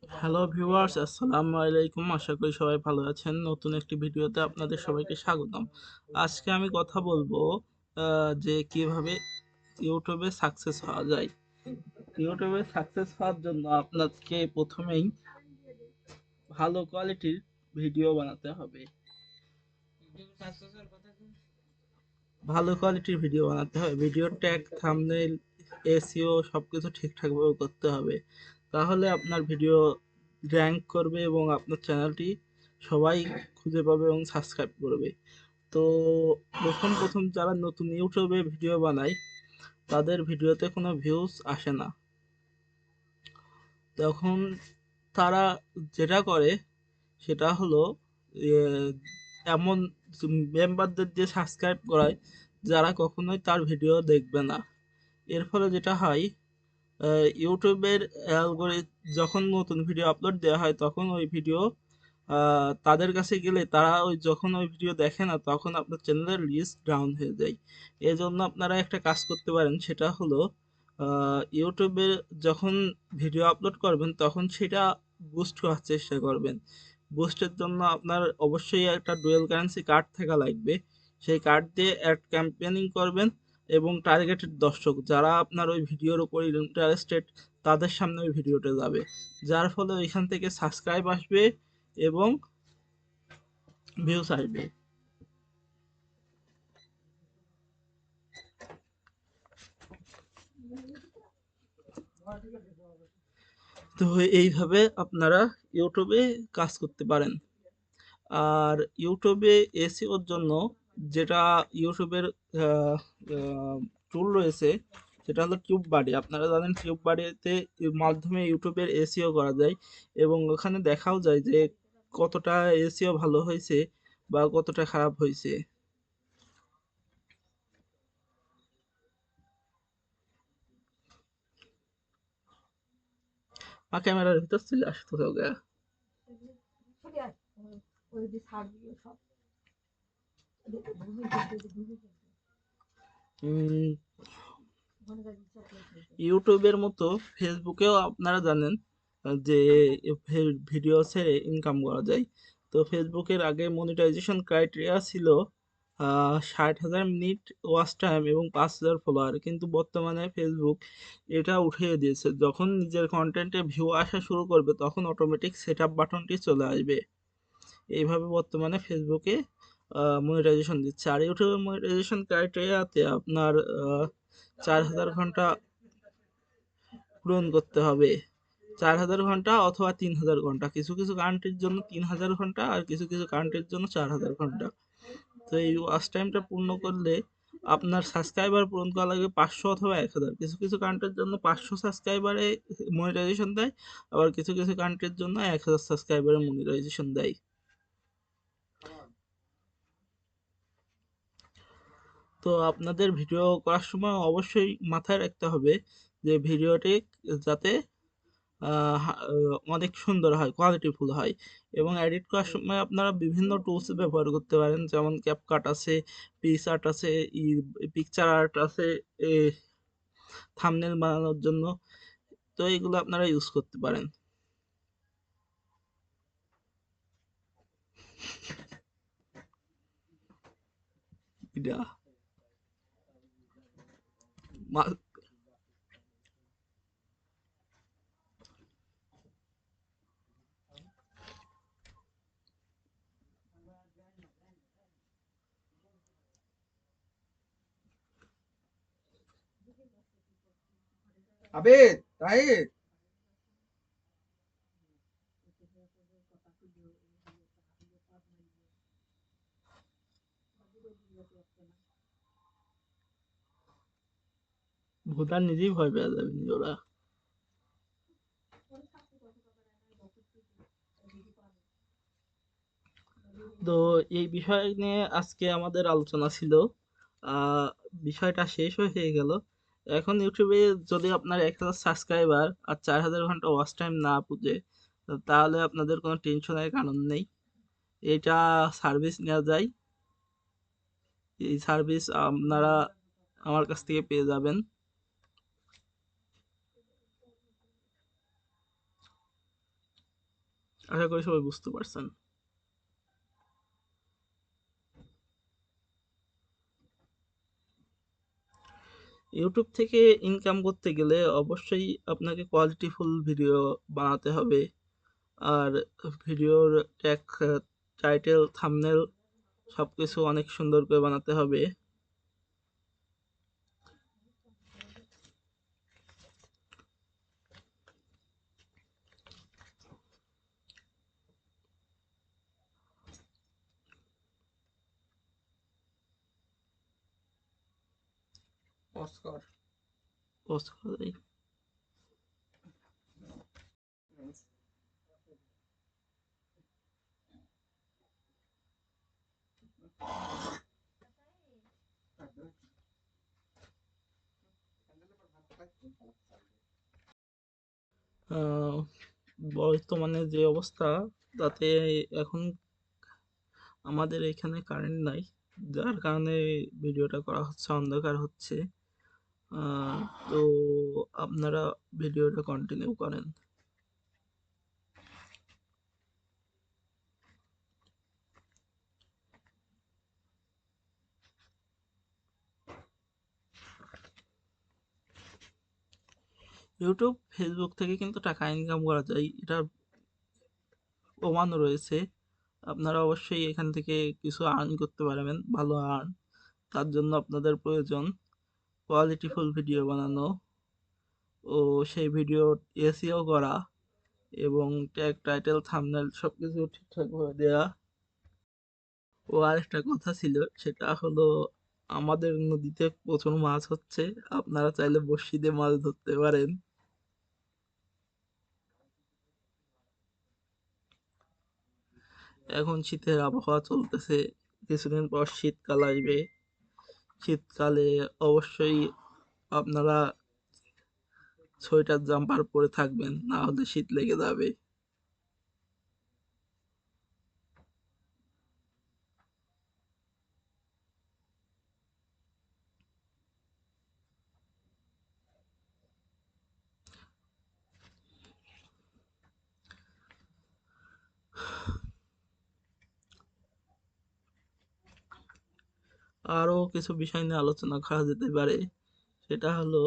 Hello viewers, আসসালামু আলাইকুম। আশা করি সবাই ভালো আছেন। নতুন একটি ভিডিওতে আপনাদের সবাইকে স্বাগতম। আজকে আমি কথা বলবো যে কিভাবে ইউটিউবে সাকসেস হওয়া যায়। ইউটিউবে সাকসেস হওয়ার জন্য আপনাকে প্রথমেই ভালো কোয়ালিটির ভিডিও বানাতে হবে। ভিডিওর ট্যাগ, থাম্বনেইল, এসইও সবকিছু ঠিকঠাকভাবে করতে হবে। তাহলে আপনার ভিডিও র্যাঙ্ক করবে এবং আপনার চ্যানেলটি সবাই খুঁজে পাবে এবং সাবস্ক্রাইব করবে। তো প্রথম প্রথম যারা নতুন ইউটিউবে ভিডিও বানায় তাদের ভিডিওতে কোনো ভিউজ আসে না। তখন তারা যেটা করে সেটা হলো এ, এমন মেম্বারদের দিয়ে সাবস্ক্রাইব করায় যারা কখনোই তার ভিডিও দেখবে না। এর ফলে যেটা হয়, ইউটিউবের যখন নতুন ভিডিও আপলোড দেওয়া হয় তখন ওই ভিডিও তাদের কাছে গেলে তারা যখন ওই ভিডিও দেখে না তখন আপনার চ্যানেলের রিচ ডাউন হয়ে যায়। এই জন্য আপনারা একটা কাজ করতে পারেন, সেটা হলো ইউটিউবে যখন ভিডিও আপলোড করবেন তখন সেটা বুস্ট হওয়ার চেষ্টা করবেন। বুস্টের জন্য আপনার অবশ্যই একটা ডুয়েল কারেন্সি কার্ড থাকা লাগবে। সেই কার্ড দিয়ে অ্যাড ক্যাম্পেইনিং করবেন এবং টার্গেটেড দর্শক যারা আপনার ওই ভিডিওর উপর ইন্টারেস্টেড তাদের সামনে ওই ভিডিওটা যাবে, যার ফলে ওইখান থেকে সাবস্ক্রাইব আসবে এবং ভিউস আসবে। তো এইভাবে আপনারা ইউটিউবে কাজ করতে পারেন। আর ইউটিউবে এসইওর জন্য যেটা ইউটিউবের টুল রয়েছে সেটা হলো টিউব বাডি। আপনারা জানেন টিউব বাডিতে মাধ্যমে ইউটিউবের এসইও করা যায় এবং ওখানে দেখাও যায় যে কতটা এসইও ভালো হয়েছে বা কতটা খারাপ হয়েছে। ক্যামেরার ভিতর চলে আসতে হবে। উম, ইউটিউবের মতো ফেসবুকেও আপনারা জানেন যে ভিডিও ছেড়ে ইনকাম করা যায়। তো ফেসবুকের আগে মনিটাইজেশন ক্রাইটেরিয়া ছিল 60,000 মিনিট ওয়াচ টাইম এবং 5,000 ফলোয়ার, কিন্তু বর্তমানে ফেসবুক এটা উঠিয়ে দিয়েছে। যখন নিজের কন্টেন্টে ভিউ আসা শুরু করবে তখন অটোমেটিক সেট আপ বাটনটি চলে আসবে। এইভাবে বর্তমানে ফেসবুকে মনিটাইজেশন দিচ্ছে। আর ইউটিউবের মনিটাইজেশন ক্রাইটেরিয়াতে আপনার 4,000 ঘন্টা পূরণ করতে হবে। 4,000 ঘন্টা অথবা 3,000 ঘন্টা, কিছু কিছু কান্ট্রির জন্য 3,000 ঘন্টা আর কিছু কিছু কান্ট্রির জন্য 4,000 ঘন্টা। তো এই ওয়াচ টাইমটা পূর্ণ করলে আপনার সাবস্ক্রাইবার পূরণ করা লাগবে 500 অথবা 1,000। কিছু কিছু কান্ট্রির জন্য 500 সাবস্ক্রাইবারে মনিটাইজেশন দেয়, আবার কিছু কিছু কান্ট্রির জন্য 1,000 সাবস্ক্রাইবারে মনিটাইজেশন দেয়। তো আপনাদের ভিডিও করার সময় অবশ্যই মাথায় রাখতে হবে যে ভিডিওটি যাতে অনেক সুন্দর হয়, কোয়ালিটিফুল হয়। এবং এডিট করার সময় আপনারা বিভিন্ন টুলস ব্যবহার করতে পারেন, যেমন ক্যাপকাট আছে, পিক্সআর্ট আছে, পিকচার আর্ট আছে, থাম্বনেল বানানোর জন্য। তো এইগুলো আপনারা ইউজ করতে পারেন। এটা মা- আবেদ তাহের ভুটান নিজেই ভয় পেয়ে যাবে ওরা। তো এই বিষয় নিয়ে আজকে আমাদের আলোচনা ছিল। আহ বিষয়টা শেষ হয়ে গেল। এখন ইউটিউবে যদি আপনার 1,000 সাবস্ক্রাইবার আর 4,000 ঘন্টা ওয়াচ টাইম না পুজে, তাহলে আপনাদের কোনো টেনশনের কারণ নেই। এটা সার্ভিস নেওয়া যায়। এই সার্ভিস আপনারা আমার কাছ থেকে পেয়ে যাবেন। আশা করি সবাই বুঝতে পারছেন। ইউটিউব থেকে ইনকাম করতে গেলে অবশ্যই আপনাকে কোয়ালিটিফুল ভিডিও বানাতে হবে। আর ভিডিওর ট্যাগ, টাইটেল, থাম্বনেল সবকিছু অনেক সুন্দর করে বানাতে হবে। অস্কার। পোস্ট করা যায়। আহ, বর্তমানে যে অবস্থা, তাতে এখন আমাদের এখানে কারেন্ট নাই, যার কারণে ভিডিওটা করা হচ্ছে, অন্ধকার হচ্ছে। আহ, তো আপনারা ভিডিওটা কন্টিনিউ করেন। ইউটিউব, ফেসবুক থেকে কিন্তু টাকা ইনকাম করা যায়, এটা প্রমাণ রয়েছে। আপনারা অবশ্যই এখান থেকে কিছু আর্ন করতে পারবেন, ভালো আর্ন। তার জন্য আপনাদের প্রয়োজন কোয়ালিটিফুল ভিডিও বানানো, ও সেই ভিডিও এসইও করা, এবং ট্যাগ, টাইটেল, থাম্বনেল সবকিছু ঠিকঠাকভাবে দেয়া। ও আরেকটা কথা ছিল, সেটা হলো আমাদের নদীতে প্রচুর মাছ হচ্ছে, আপনারা চাইলে বড়শি দিয়ে মাছ ধরতে পারেন। এখন শীতের আবহাওয়া চলতেছে, কিছুদিন পর শীতকাল আসবে। শীতকালে অবশ্যই আপনারা সোয়েটার জাম্পার পরে থাকবেন, না হলে শীত লেগে যাবে। আরো কিছু বিষয় নিয়ে আলোচনা করা যেতে পারে, সেটা হলো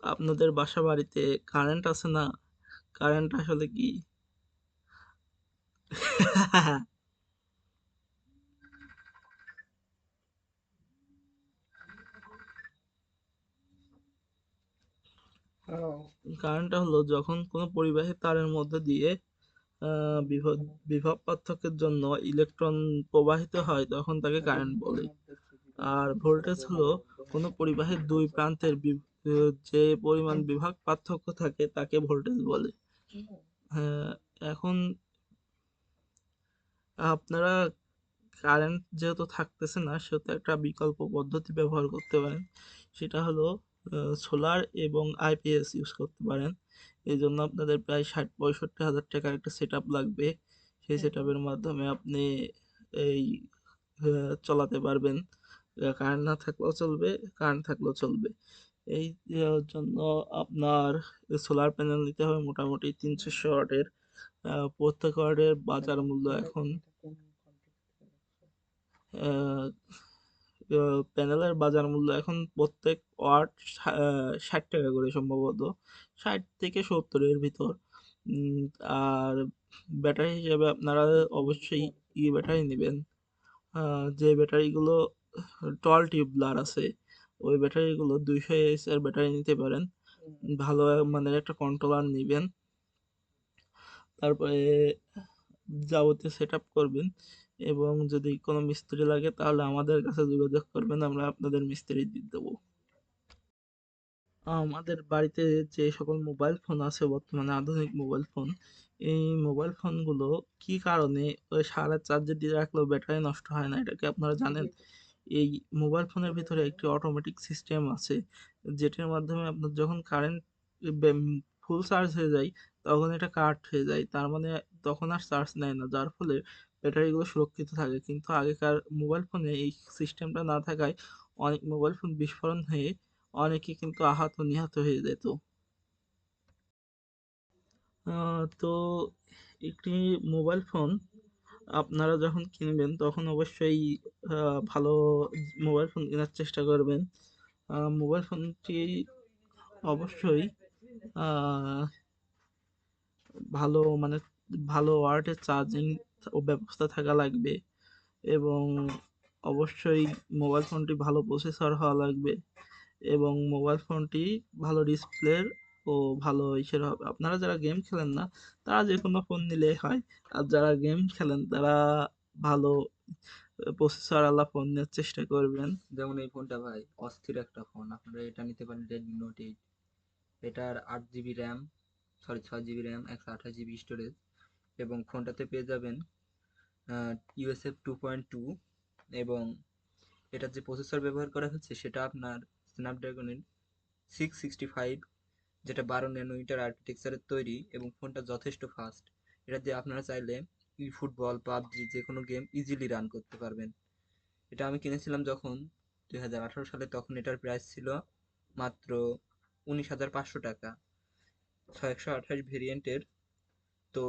আপনাদের বাসা বাড়িতে কারেন্ট আছে না? কারেন্ট আসলে কি? হ্যাঁ। কারেন্টটা হলো যখন কোনো পরিবাহী তারের মধ্যে দিয়ে বিভব বিভব পার্থক্যের জন্য ইলেকট্রন প্রবাহিত হয়, তখন তাকে কারেন্ট বলে। আর ভোল্টেজ হলো কোনো পরিবাহীর দুই প্রান্তের যে পরিমাণ বিভব পার্থক্য থাকে তাকে ভোল্টেজ বলে। হ্যাঁ, এখন আপনারা কারেন্ট যেহেতু থাকতেছে না, সেহেতু একটা বিকল্প পদ্ধতি ব্যবহার করতে পারেন, সেটা হলো সোলার এবং আইপিএস ইউজ করতে পারেন। এই জন্য আপনাদের প্রায় 60-65 হাজার টাকার একটা সেট আপ লাগবে। সেই সেট আপের মাধ্যমে আপনি এই চালাতে পারবেন। কারেন্ট না থাকলেও চলবে, কারেন্ট থাকলেও চলবে। এই জন্য আপনার সোলার প্যানেল নিতে হবে মোটামুটি 300 ওয়াটের। প্রত্যেক ওয়াটের বাজার মূল্য এখন আহ, প্যানেলের বাজার মূল্য এখন প্রত্যেক ওয়াট 60 টাকা করে সম্ভবত, 60 থেকে 70-এর ভিতর। উম, আর ব্যাটারি হিসেবে আপনারা অবশ্যই ব্যাটারি নেবেন। যে ব্যাটারিগুলো টল টিউবলার আছে, ওই ব্যাটারিগুলো 200 এর ব্যাটারি নিতে পারেন। ভালো মানের একটা কন্ট্রোলার নেবেন। তারপরে যাবতীয় সেট আপ করবেন, এবং যদি কোনো মিস্ত্রি লাগে তাহলে আমাদের কাছে যোগাযোগ করবেন, আমরা আপনাদের মিস্ত্রি দিয়ে দেবো। আমাদের বাড়িতে যে সকল মোবাইল ফোন আছে, বর্তমানে আধুনিক মোবাইল ফোন, এই মোবাইল ফোনগুলো কি কারণে ওই সারা চার্জে দিয়ে রাখলেও ব্যাটারি নষ্ট হয় না, এটা কি আপনারা জানেন? এই মোবাইল ফোনের ভিতরে একটি অটোমেটিক সিস্টেম আছে, যেটার মাধ্যমে আপনার যখন কারেন্ট ফুল চার্জ হয়ে যায়, তখন এটা কাট হয়ে যায়, তার মানে তখন আর চার্জ নেয় না, যার ফলে ব্যাটারিগুলো সুরক্ষিত থাকে। কিন্তু আগেকার মোবাইল ফোনে এই সিস্টেমটা না থাকায় অনেক মোবাইল ফোন বিস্ফোরণ হয়ে অনেকে কিন্তু আহত নিহত হয়ে যেত। তো একটি মোবাইল ফোন আপনারা যখন কিনবেন তখন অবশ্যই ভালো মোবাইল ফোন কেনার চেষ্টা করবেন। মোবাইল ফোনটি অবশ্যই আহ, ভালো মানে ভালো ওয়াটের চার্জিং ও ব্যবস্থা থাকা লাগবে, এবং অবশ্যই মোবাইল ফোনটি ভালো প্রসেসর হওয়া লাগবে, এবং মোবাইল ফোনটি ভালো ডিসপ্লের ও ভালো ইসের হবে। আপনারা যারা গেম খেলেন না তারা যে কোনো ফোন নিলেই হয়, আর যারা গেম খেলেন তারা ভালো প্রসেসর আলা ফোন নেওয়ার চেষ্টা করবেন। যেমন এই ফোনটা ভাই অস্থির একটা ফোন, আপনারা এটা নিতে পারেন রেডমি নোট 8। এটার 8 GB RAM, sorry 6 GB RAM, 128 GB storage, এবং ফোনটাতে পেয়ে যাবেন ইউএসএফ 2.2। এবং এটার যে প্রসেসর ব্যবহার করা হচ্ছে সেটা আপনার স্ন্যাপড্রাগনের 665, যেটা 12 ন্যানোমিটার আর্কিটেকচারের তৈরি, এবং ফোনটা যথেষ্ট ফাস্ট। এটা দিয়ে আপনারা চাইলে ই ফুটবল, পাবজি যে কোনো গেম ইজিলি রান করতে পারবেন। এটা আমি কিনেছিলাম যখন 2018 সালে, তখন এটার প্রাইস ছিল মাত্র 19,500 টাকা, 628 ভেরিয়েন্টের। তো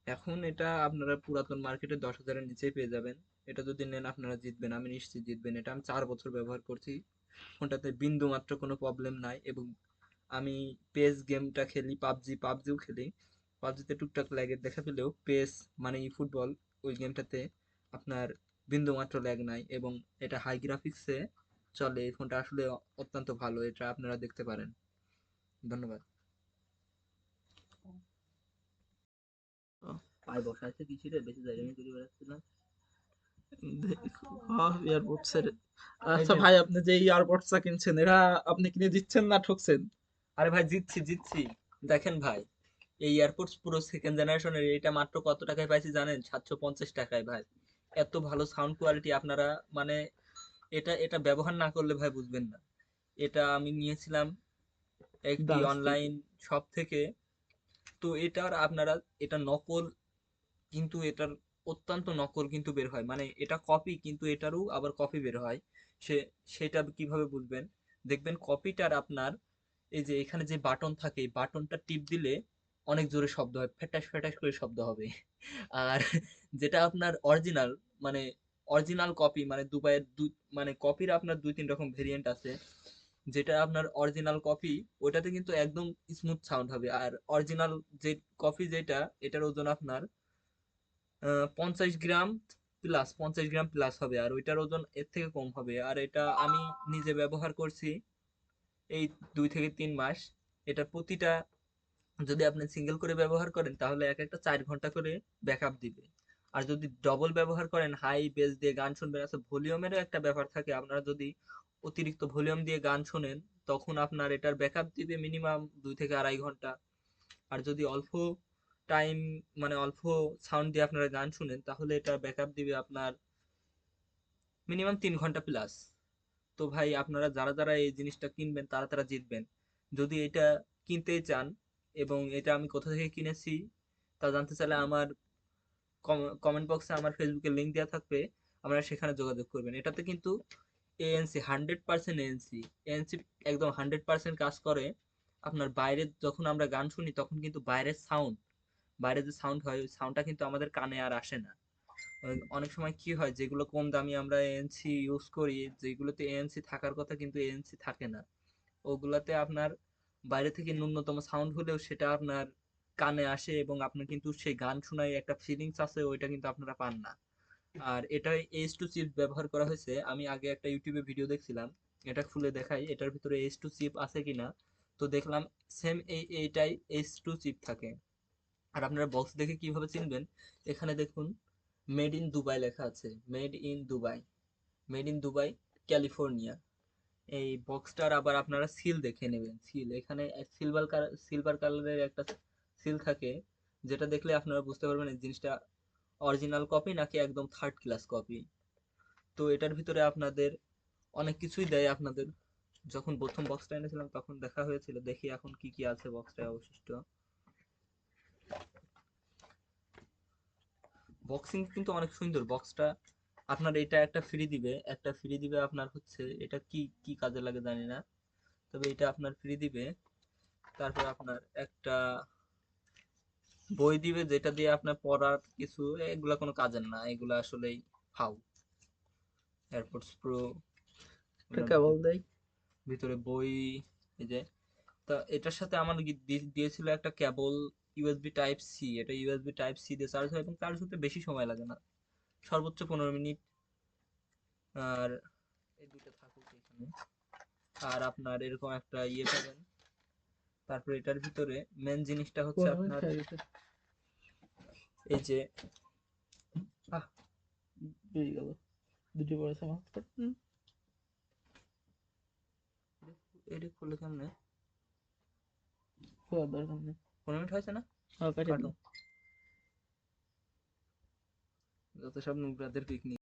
এখন এটা আপনারা পুরাতন মার্কেটে 10,000-এর নিচেই পেয়ে যাবেন। এটা যদি নেন আপনারা জিতবেন, আমি নিশ্চিত জিতবেন। এটা আমি 4 বছর ব্যবহার করছি, ফোনটাতে বিন্দু মাত্র কোনো প্রবলেম নাই। এবং আমি পেস গেমটা খেলি, পাবজিও খেলি। পাবজিতে টুকটাক ল্যাগের দেখা পেলেও পেস মানে ই ফুটবল, ওই গেমটাতে আপনার বিন্দু মাত্র ল্যাগ নাই, এবং এটা হাই গ্রাফিক্সে চলে। এই ফোনটা আসলে অত্যন্ত ভালো, এটা আপনারা দেখতে পারেন। ধন্যবাদ। পায়ে বসা আছে কিছু রে, বেশি জায়গা নিয়ে ঘুরে বেড়াচ্ছিলাম। এয়ারপোর্টসের এই আচ্ছা যে, ভাই, আপনি যে ইয়ারপডসটা কিনছেন এরা আপনি কিনে দিচ্ছেন না ঠকছেন? আরে ভাই জিতছি জিতছি। দেখেন ভাই, এই এয়ারপোর্টস প্রো সেকেন্ড জেনারেশনের এটা মাত্র কত টাকায় পাইছি জানেন? 750 টাকায় ভাই। এত ভালো সাউন্ড কোয়ালিটি আপনারা মানে এটা এটা ব্যবহার না করলে ভাই বুঝবেন না। এটা আমি নিয়েছিলাম একটি দাস থেকে। অনলাইন শপ থেকে। তো এটার আপনারা, এটা নকল, কিন্তু এটার অত্যন্ত নকল কিন্তু বের হয়, মানে এটা কপি কিন্তু এটারও আবার কপি বের হয়। সে সেটা কিভাবে বুঝবেন? দেখবেন কপিটার আপনার এই যে এখানে যে বাটন থাকে, এই বাটনটা টিপ দিলে অনেক জোরে শব্দ হয়, ফ্যাটাস ফ্যাটাস করে শব্দ হবে। আর যেটা আপনার অরিজিনাল, মানে অরিজিনাল কপি, মানে দুবাইয়ের মানে কপির আপনার 2-3 রকম ভেরিয়েন্ট আছে। যেটা আপনার অরিজিনাল কপি, ওটাতে কিন্তু একদম স্মুথ সাউন্ড হবে। আর অরিজিনাল যে কপি যেটা, এটার ওজন আপনার 50 গ্রাম প্লাস, 50 গ্রাম প্লাস হবে, আর ওইটার ওজন এর থেকে কম হবে। আর এটা আমি নিজে ব্যবহার করছি এই 2 থেকে 3 মাস। এটা প্রতিটা, যদি আপনি সিঙ্গেল করে ব্যবহার করেন তাহলে এক একটা 4 ঘন্টা করে ব্যাকআপ দিবে। আর যদি ডবল ব্যবহার করেন, হাই বেস দিয়ে গান শুনবেন, আছে ভলিউমেরও একটা ব্যাপার থাকে, আপনারা যদি অতিরিক্ত ভলিউম দিয়ে গান শোনেন তখন আপনার এটার ব্যাকআপ দিবে মিনিমাম 2 থেকে 2.5 ঘন্টা। আর যদি অল্প টাইম, মানে অল্প সাউন্ড দিয়ে আপনারা গান শুনেন তাহলে এটা ব্যাকআপ দিবে আপনার মিনিমাম 3 ঘন্টা প্লাস। তো ভাই আপনারা যারা যারা এই জিনিসটা কিনবেন তারা তারা জিতবেন। যদি এটা কিনতেই চান, এবং এটা আমি কোথা থেকে কিনেছি তা জানতে চাইলে আমার কমেন্ট বক্সে আমার ফেসবুকের লিঙ্ক দেওয়া থাকবে, আপনারা সেখানে যোগাযোগ করবেন। এটাতে কিন্তু এএনসি 100% এএনসি, এএনসি একদম 100% কাজ করে। আপনার বাইরে যখন আমরা গান শুনি তখন কিন্তু বাইরের সাউন্ড, বাইরে যে সাউন্ড হয় ওই সাউন্ডটা কিন্তু আমাদের কানে আর আসে না। অনেক সময় কি হয়, যেগুলো কম দামি আমরা এএনসি ইউজ করি, যেগুলোতে এএনসি থাকার কথা কিন্তু এএনসি থাকে না, ওগুলাতে আপনার বাইরে থেকে ন্যূনতম সাউন্ড হলেও সেটা আপনার কানে আসে, এবং আপনার কিন্তু সেই গান শোনায় একটা ফিলিংস আছে, ওইটা কিন্তু আপনারা পান না। আর এটা এইচ টু চিপ ব্যবহার করা হয়েছে। আমি আগে একটা ইউটিউবে ভিডিও দেখছিলাম, এটা খুলে দেখাই এটার ভিতরে এইচ টু চিপ আছে কিনা। তো দেখলাম সেম এইটাই এইচ টু চিপ থাকে। আর আপনারা বক্স দেখে কিভাবে চিনবেন? এখানে দেখুন মেড ইন দুবাই লেখা আছে, made in Dubai, made in Dubai, California. এই বক্সটার আবার আপনারা সিল দেখে নেবেন। সিল এখানে সিলভার কালারের একটা সিল থাকে, যেটা দেখলে আপনারা বুঝতে পারবেন এই জিনিসটা অরিজিনাল কপি নাকি একদম থার্ড ক্লাস কপি। তো এটার ভিতরে আপনাদের অনেক কিছুই দেয় আপনাদের। যখন প্রথম বক্সটা এনেছিলাম তখন দেখা হয়েছিল, দেখি এখন কি কি আছে বক্সটায় অবশিষ্ট। বক্সিং কিন্তু অনেক সুন্দর বক্সটা। আপনার এটা একটা ফ্রি দিবে, একটা ফ্রি দিবে আপনার হচ্ছে, এটা কি কি কাজে লাগে জানি না, তবে এটা আপনার ফ্রি দিবে। তারপর আপনার একটা বই দিবে যেটা দিয়ে আপনার পড়ার কিছু, এগুলা কোনো কাজের না, এগুলা আসলেই ফাউ। এয়ারপডস প্রো এটা কেবল দেয়। ভিতরে বই, এই যে, তা এটার সাথে আমার দিয়েছিল একটা কেবল ইউএসবি টাইপ সি। এটা ইউএসবি টাইপ সি দিয়ে চার্জ হয় এবং চার্জ হতে বেশি সময় লাগে না, সর্বোচ্চ 15 মিনিট। আর এই দুইটা থাকুক এখানে। আর আপনার এরকম একটা ইয়ে পাবেন। তারপর এটার ভিতরে মেন জিনিসটা হচ্ছে 15 মিনিট আপনার হয়ে গেছে। এই যে, আহ, বেরিয়ে গেল। দুটি পড়েছে আমার। এটা খুললে কেমনে? খোলার দরকার নেই। 15 মিনিট হয়েছে না? কেটে কাটো। দিই। যত সব নুবরাদের পিকনিক।